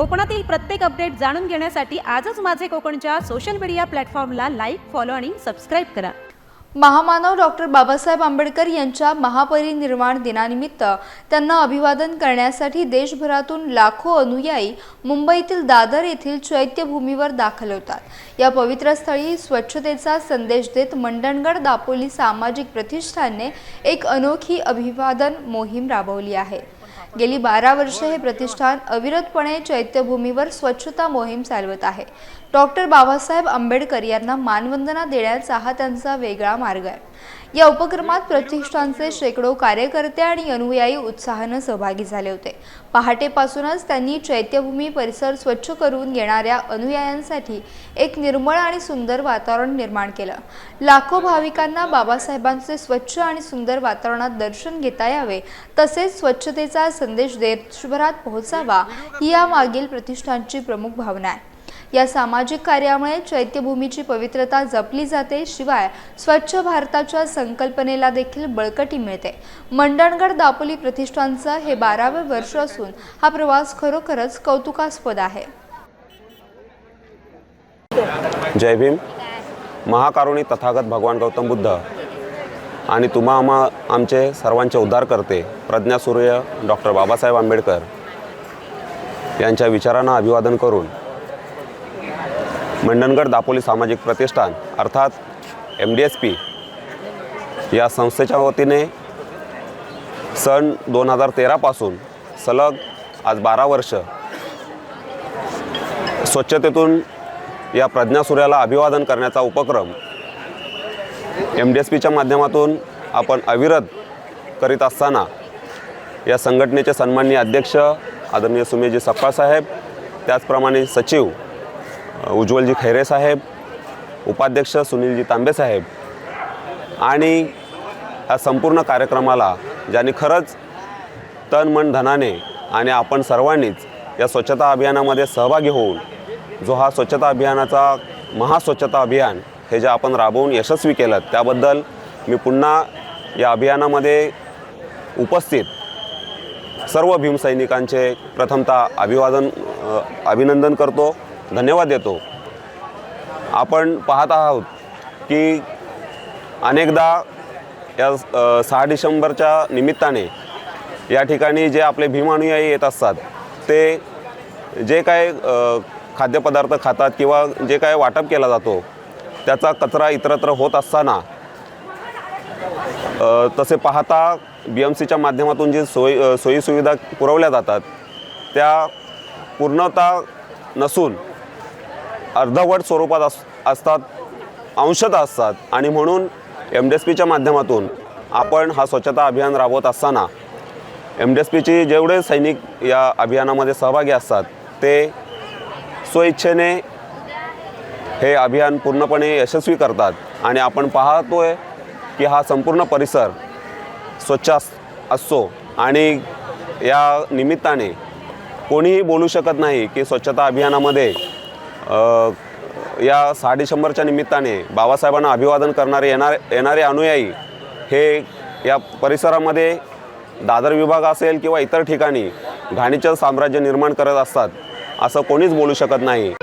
कोकणातील प्रत्येक अपडेट जाणून घेण्यासाठी आजच माझे कोकणच्या सोशल मीडिया प्लॅटफॉर्मला लाईक, फॉलो आणि सबस्क्राईब करा। महामानव डॉक्टर बाबासाहेब आंबेडकर यांच्या महापरिनिर्वाण दिनानिमित्त त्यांना अभिवादन करण्यासाठी देशभरातून लाखो अनुयायी मुंबईतील दादर येथील चैत्यभूमीवर दाखल होतात। या पवित्र स्थळी स्वच्छतेचा संदेश देत मंडणगड दापोली सामाजिक प्रतिष्ठानने एक अनोखी अभिवादन मोहीम राबवली आहे। गेली 12 वर्षे हे प्रतिष्ठान अविरतपणे चैत्यभूमीवर स्वच्छता मोहीम चालवत आहे। डॉक्टर बाबासाहेब आंबेडकर यांना मानवंदना देण्याचा हा त्यांचा वेगळा मार्ग आहे। या उपक्रमात प्रतिष्ठानचे शेकडो कार्यकर्ते आणि अनुयायी उत्साहाने सहभागी झाले होते। पहाटेपासूनच त्यांनी चैत्यभूमी परिसर स्वच्छ करून येणाऱ्या अनुयायांसाठी एक निर्मळ आणि सुंदर वातावरण निर्माण केलं। लाखो भाविकांना बाबासाहेबांचे स्वच्छ आणि सुंदर वातावरणात दर्शन घेता यावे, तसेच स्वच्छतेचा संदेश देशभरात पोहोचावा ही यामागील प्रतिष्ठानची प्रमुख भावना आहे। या सामाजिक कार्यामुळे चैत्यभूमीची पवित्रता जपली जाते, शिवाय स्वच्छ भारताच्या संकल्पनेला देखील बळकटी मिळते। मंडणगड दापोली प्रतिष्ठानचं हे 12वे वर्ष असून हा प्रवास खरोखरच कौतुकास्पद आहे। जय भीम। महाकारुणी तथागत भगवान गौतम बुद्ध आणि तुम्हा आमचे सर्वांचे उद्धार करते प्रज्ञासूर्य डॉक्टर बाबासाहेब आंबेडकर यांच्या विचारांना अभिवादन करून मंडणगड दापोली सामाजिक प्रतिष्ठान अर्थात MDSP या संस्थेच्या वतीने सन 2013 पासून सलग आज 12 वर्ष स्वच्छतेतून या प्रज्ञासूर्याला अभिवादन करण्याचा उपक्रम MDSPच्या माध्यमातून आपण अविरत करीत असताना या संघटनेचे सन्माननीय अध्यक्ष आदरणीय सुमेशजी सकपाळ साहेब, त्याचप्रमाणे सचिव उज्ज्वलजी खैरे साहेब, उपाध्यक्ष सुनीलजी तांबे साहेब आणि या संपूर्ण कार्यक्रमाला ज्यांनी खरंच तन मन धनाने आणि आपण सर्वांनीच या स्वच्छता अभियानामध्ये सहभागी होऊन जो हा स्वच्छता अभियानाचा महास्वच्छता अभियान हे जे आपण राबवून यशस्वी केलं, त्याबद्दल मी पुन्हा या अभियानामध्ये उपस्थित सर्व भीमसैनिकांचे प्रथमतः अभिनंदन करतो, धन्यवाद देतो। आपण पाहत आहोत की अनेकदा या 6 डिसेंबरच्या निमित्ताने या ठिकाणी जे आपले भीम अनुयायी येत असतात ते जे काय खाद्यपदार्थ खातात किंवा जे काय वाटप केला जातो त्याचा कचरा इतरत्र होत असताना तसे पाहता BMCच्या माध्यमातून जी सोयीसुविधा पुरवल्या जातात त्या पूर्णतः नसून अर्धवट स्वरूपात असतात, अंशतः असतात आणि म्हणून MDSPच्या माध्यमातून आपण हा स्वच्छता अभियान राबवत असताना MDSPचे जेवढे सैनिक या अभियानामध्ये सहभागी असतात ते स्वइच्छेने हे अभियान पूर्णपणे यशस्वी करतात आणि आपण पाहतोय की हा संपूर्ण परिसर स्वच्छ असतो आणि या निमित्ताने कोणीही बोलू शकत नाही की स्वच्छता अभियानामध्ये या 6 डिसेंबरच्या निमित्ताने बाबासाहेबांना अभिवादन करणारे येणारे अनुयायी हे या परिसरामध्ये दादर विभाग असेल किंवा इतर ठिकाणी घाणीचं साम्राज्य निर्माण करत असतात असं कोणीच बोलू शकत नाही।